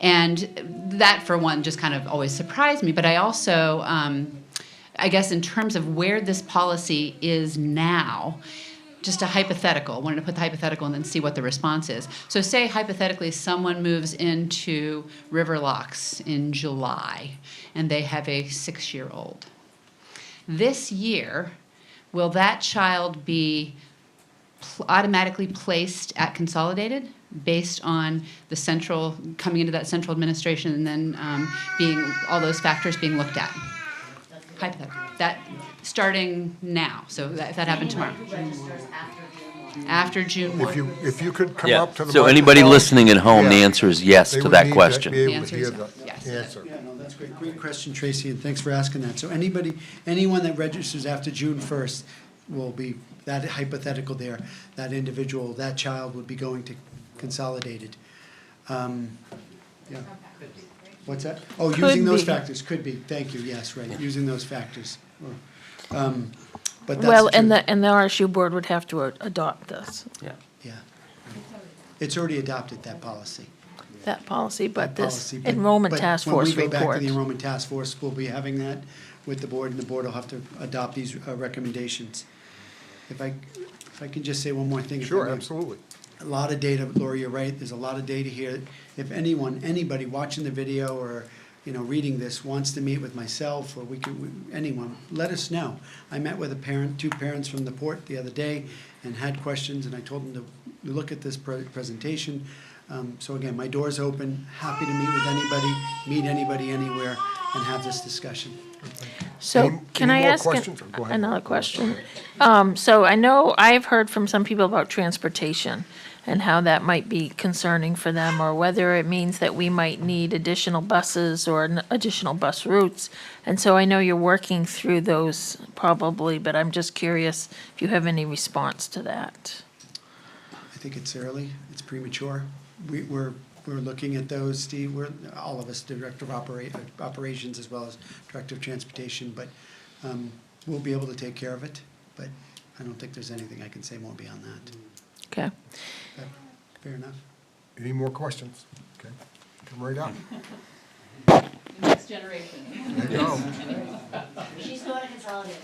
And that, for one, just kind of always surprised me. But I also, I guess in terms of where this policy is now, just a hypothetical. I wanted to put the hypothetical and then see what the response is. So say, hypothetically, someone moves into Riverlocks in July, and they have a 6-year-old. This year, will that child be automatically placed at Consolidated based on the central, coming into that central administration and then being, all those factors being looked at? Hypothetical. That, starting now, so if that happened tomorrow. After June 1. If you could come Yeah, up to the so anybody microphone. listening at home, the Yeah. answer is yes They to would that need question. be able The to answer hear is the yes. answer. Yeah, no, that's great. Great question, Tracy, and thanks for asking that. So anyone that registers after June 1st will be, that hypothetical there, that individual, that child would be going to Consolidated. Yeah. What's that? Oh, using those be. factors, could be. Thank you, yes, right, using those factors. But that's Well, true. and the RSU board would have to adopt this, Yeah. Yeah. It's already adopted, that policy. that policy, but That this policy, but- enrollment but task force When we go back report. to the enrollment task force, we'll be having that with the board, and the board will have to adopt these recommendations. If I can just say one more thing. if I Sure, may. absolutely. A lot of data, Laura, you're right, there's a lot of data here. If anybody watching the video or, you know, reading this wants to meet with myself, or anyone, let us know. I met with two parents from the port the other day and had questions, and I told them to look at this presentation. So again, my door's open, happy to meet with anybody, meet anybody anywhere, and have this discussion. So Any- can any I more ask questions? Go ahead. another question? So I know I've heard from some people about transportation and how that might be concerning for them, or whether it means that we might need additional buses or additional bus routes. And so I know you're working through those probably, but I'm just curious if you have any response to that. I think it's early, it's premature. We're looking at those, Steve, all of us, Director of Operations as well as Director of Transportation, but we'll be able to take care of it, but I don't think there's anything I can say more beyond that. Okay. Fair enough? Any more questions? Okay, come right up. Next generation. There you go. She's going to Consolidated.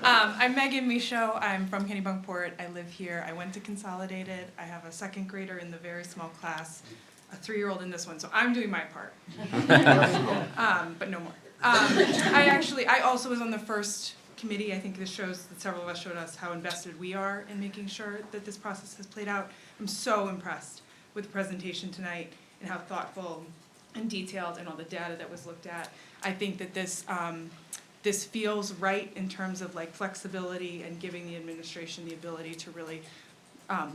I'm Megan Michaud. I'm from Kennebunkport. I live here. I went to Consolidated. I have a second grader in the very small class, a 3-year-old in this one, so I'm doing my part. But no more. I also was on the first committee. I think this shows that several of us showed us how invested we are in making sure that this process has played out. I'm so impressed with the presentation tonight and how thoughtful and detailed and all the data that was looked at. I think that this feels right in terms of like flexibility and giving the administration the ability to really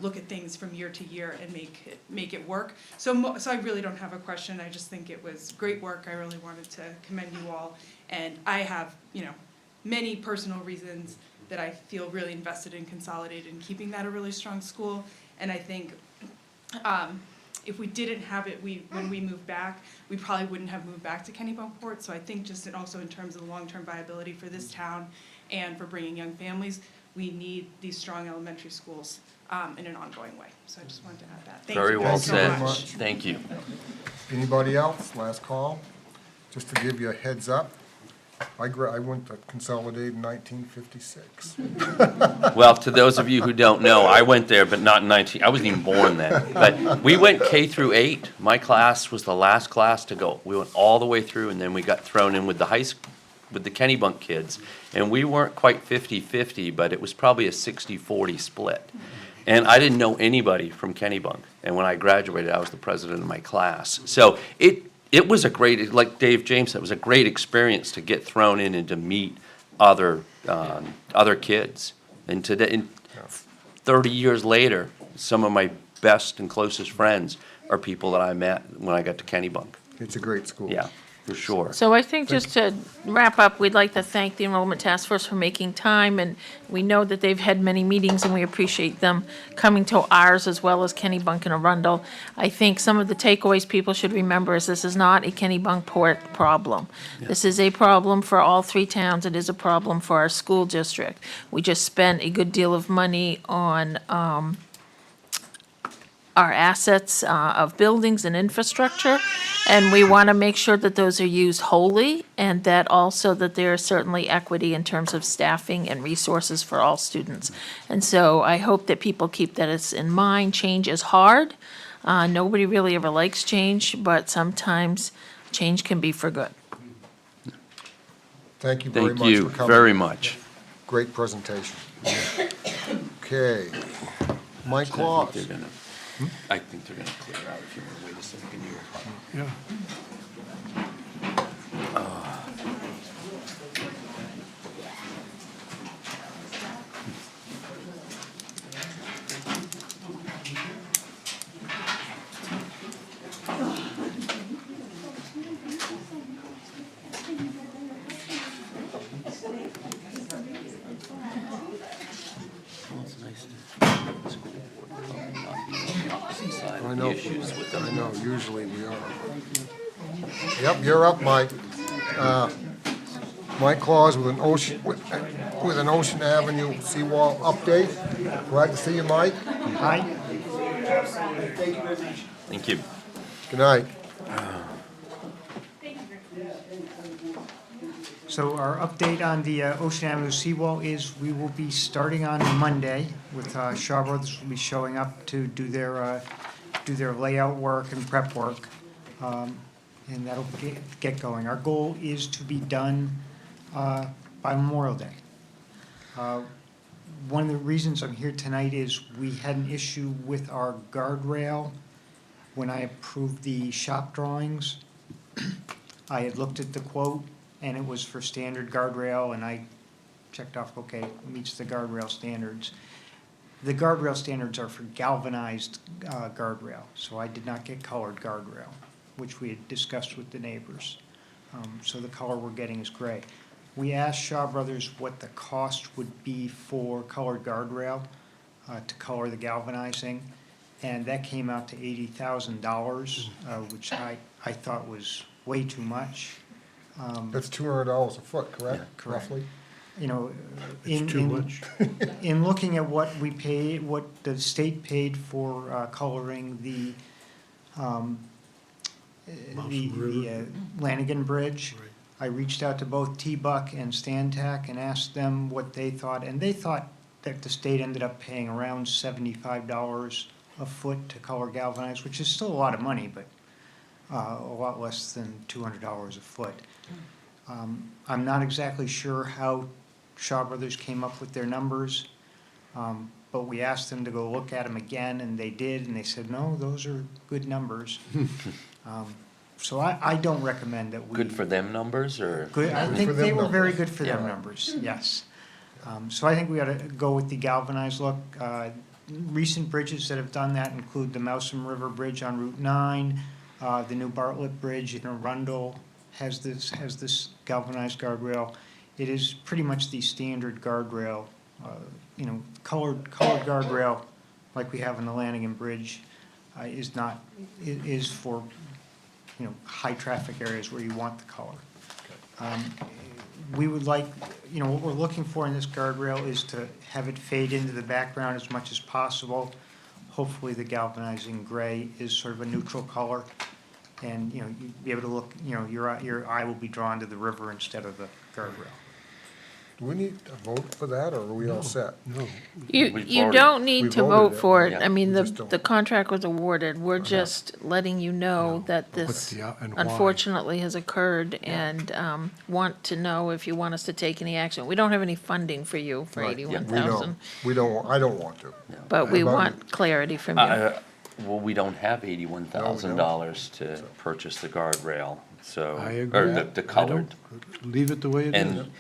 look at things from year to year and make it work. So I really don't have a question. I just think it was great work. I really wanted to commend you all. And I have, many personal reasons that I feel really invested in Consolidated and keeping that a really strong school. And I think if we didn't have it, when we moved back, we probably wouldn't have moved back to Kennebunkport. So I think just also in terms of the long-term viability for this town and for bringing young families, we need these strong elementary schools in an ongoing way. So I just wanted to add that. Thank Very you well guys so said. much. Thank you. Anybody else? Last call. Just to give you a heads up, I went to Consolidated in 1956. Well, to those of you who don't know, I went there, but not in I wasn't even born then. But we went K through 8. My class was the last class to go. We went all the way through, and then we got thrown in with with the Kennebunk kids. And we weren't quite 50-50, but it was probably a 60-40 split. And I didn't know anybody from Kennebunk. And when I graduated, I was the president of my class. So it was a great, like Dave James said, it was a great experience to get thrown in and to meet other kids. And today, 30 years later, some of my best and closest friends are people that I met when I got to Kennebunk. It's a great school. Yeah, for sure. So I think just to wrap up, we'd like to thank the Enrollment Task Force for making time, and we know that they've had many meetings, and we appreciate them coming to ours as well as Kennebunk and Arundel. I think some of the takeaways people should remember is this is not a Kennebunkport problem. This is a problem for all three towns. It is a problem for our school district. We just spent a good deal of money on our assets of buildings and infrastructure, and we want to make sure that those are used wholly, and that also that there is certainly equity in terms of staffing and resources for all students. And so I hope that people keep that in mind. Change is hard. Nobody really ever likes change, but sometimes change can be for good. Thank you very Thank much you for coming. very much. Great presentation. Okay. Mike Claus. I think they're gonna clear out if you want to wait a second here. Yeah. Well, it's nice to, the school board probably not be on the opposite side I of know, the issues with them. I know, usually we are. Yep, you're up, Mike. Mike Claus with an Ocean Avenue seawall update. Glad to see you, Mike. Hi. Thank you. Good night. So our update on the Ocean Avenue seawall is we will be starting on Monday with Shaw Brothers will be showing up to do their layout work and prep work. And that'll get going. Our goal is to be done by Memorial Day. One of the reasons I'm here tonight is we had an issue with our guardrail when I approved the shop drawings. I had looked at the quote, and it was for standard guardrail, and I checked off, okay, meets the guardrail standards. The guardrail standards are for galvanized guardrail, so I did not get colored guardrail, which we had discussed with the neighbors. So the color we're getting is gray. We asked Shaw Brothers what the cost would be for colored guardrail to color the galvanizing, and that came out to $80,000, which I thought was way too much. That's $200 a foot, correct? Correct. Roughly? You know, It's too much. in looking at what we paid, what the state paid for coloring the Lanigan Bridge, Right. I reached out to both T-Buck and Stantec and asked them what they thought, and they thought that the state ended up paying around $75 a foot to color galvanized, which is still a lot of money, but a lot less than $200 a foot. I'm not exactly sure how Shaw Brothers came up with their numbers, but we asked them to go look at them again, and they did, and they said, no, those are good numbers. So I don't recommend that we. Good for them numbers, or? Good, I Good think for them they were very numbers. good for them Yeah. numbers, yes. So I think we ought to go with the galvanized look. Recent bridges that have done that include the Mousom River Bridge on Route 9, the new Bartlett Bridge in Arundel has this galvanized guardrail. It is pretty much the standard guardrail, colored guardrail like we have in the Lanigan Bridge is for, high-traffic areas where you want the color. We would like, what we're looking for in this guardrail is to have it fade into the background as much as possible. Hopefully, the galvanizing gray is sort of a neutral color, and, you'd be able to look, your eye will be drawn to the river instead of the guardrail. Do we need a vote for that, or are we all set? No, You We've you already- don't need we to voted vote it, for it. yeah. I mean, We the, just don't. the contract was awarded. We're just letting you know that this and why. unfortunately has occurred and want to know if you want us to take any action. We don't have any funding for you for Right, $81,000, We don't, I don't want to. but we How about want clarity from you. Well, we don't have $81,000 to purchase the guardrail, so. I Or agree. the I colored. don't- Leave it the way it is. And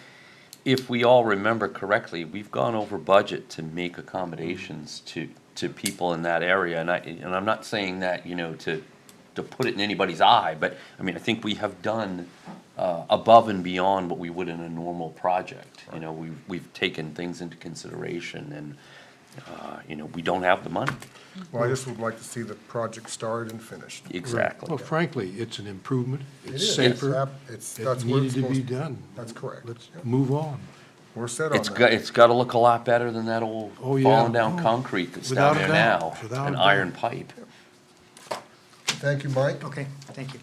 if we all remember correctly, we've gone over budget to make accommodations to people in that area. And I'm not saying that, to put it in anybody's eye, but, I mean, I think we have done above and beyond what we would in a normal project. We've taken things into consideration and, we don't have the money. Well, I just would like to see the project started and finished. Exactly. Well, frankly, it's an improvement. It It's is. safer. It's, It that's what needed it's to be supposed to. done. That's correct. Let's Yeah. move on. We're set on It's got, that. it's gotta look a lot better than that old Oh, yeah. fallen down Oh, concrete that's without down a there doubt. now. Without An a doubt. iron pipe. Thank you, Mike. Okay, thank you.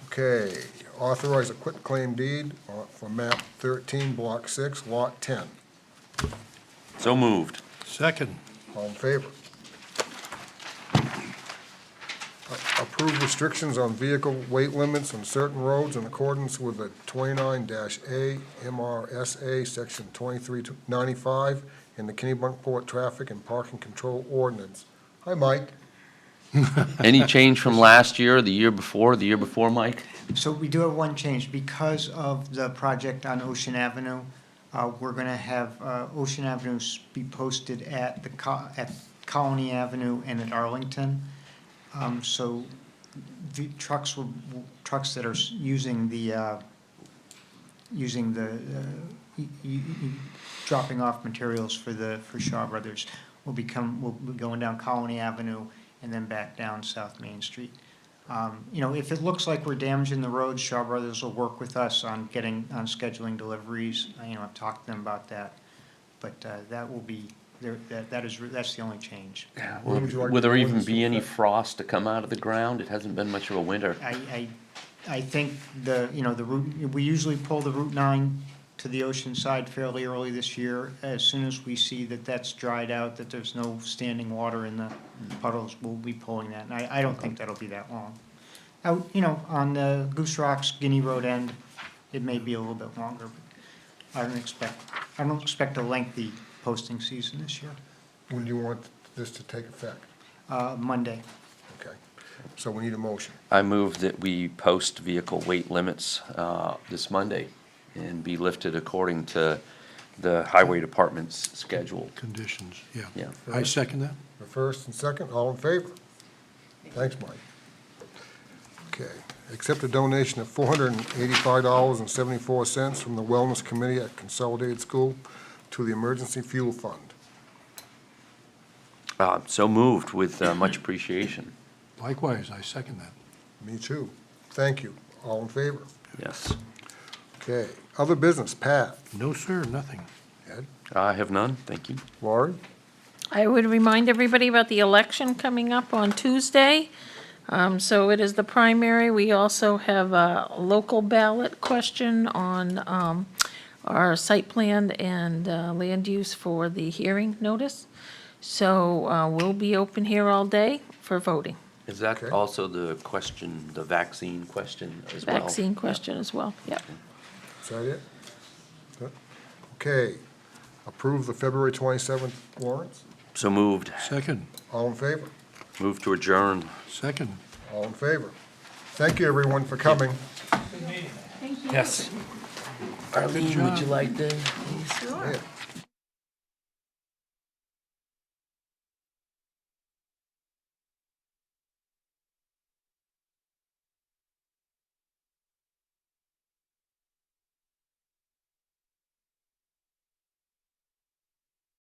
Okay, authorize a quitclaim deed for map 13, block 6, lot 10. So moved. Second, All in favor? Approve restrictions on vehicle weight limits on certain roads in accordance with the 29-A MRSA, section 2395, in the Kennebunkport Traffic and Parking Control Ordinance. Hi, Mike. Any change from last year, the year before, Mike? So we do have one change. Because of the project on Ocean Avenue, we're gonna have Ocean Avenue be posted at at Colony Avenue and at Arlington. So the trucks that are using the dropping off materials for Shaw Brothers will be going down Colony Avenue and then back down South Main Street. If it looks like we're damaging the road, Shaw Brothers will work with us on scheduling deliveries. I've talked to them about that, but that will be, that's the only change. When would you like Will to there go even into be any effect? frost to come out of the ground? It hasn't been much of a winter. I think the route, we usually pull the Route 9 to the ocean side fairly early this year. As soon as we see that that's dried out, that there's no standing water in the puddles, we'll be pulling that. And I don't think that'll be that long. Out, on the Goose Rocks, Guinea Road end, it may be a little bit longer, but I don't expect a lengthy posting season this year. When do you want this to take effect? Monday. Okay, so we need a motion. I move that we post vehicle weight limits this Monday and be lifted according to the highway department's schedule. conditions, yeah. Yeah. I second that. The first and second, all in favor? Thanks, Mike. Okay, accept a donation of $485.74 from the Wellness Committee at Consolidated School to the Emergency Fuel Fund. So moved with much appreciation. Likewise, I second that. Me too. Thank you. All in favor? Yes. Okay, other business, Pat, No, sir, nothing. Ed, I have none, thank you. Laurie? I would remind everybody about the election coming up on Tuesday. So it is the primary. We also have a local ballot question on our site plan and land use for the hearing notice. So we'll be open here all day for voting. Is that Okay. also the question, the vaccine question as well? Vaccine question as well, yep. Is that it? Good. Okay, approve the February 27th warrants. So moved. Second, All in favor? Move to adjourn. second. All in favor? Thank you, everyone, for coming. Yes. Arlene, would you like to? Sure. Yeah.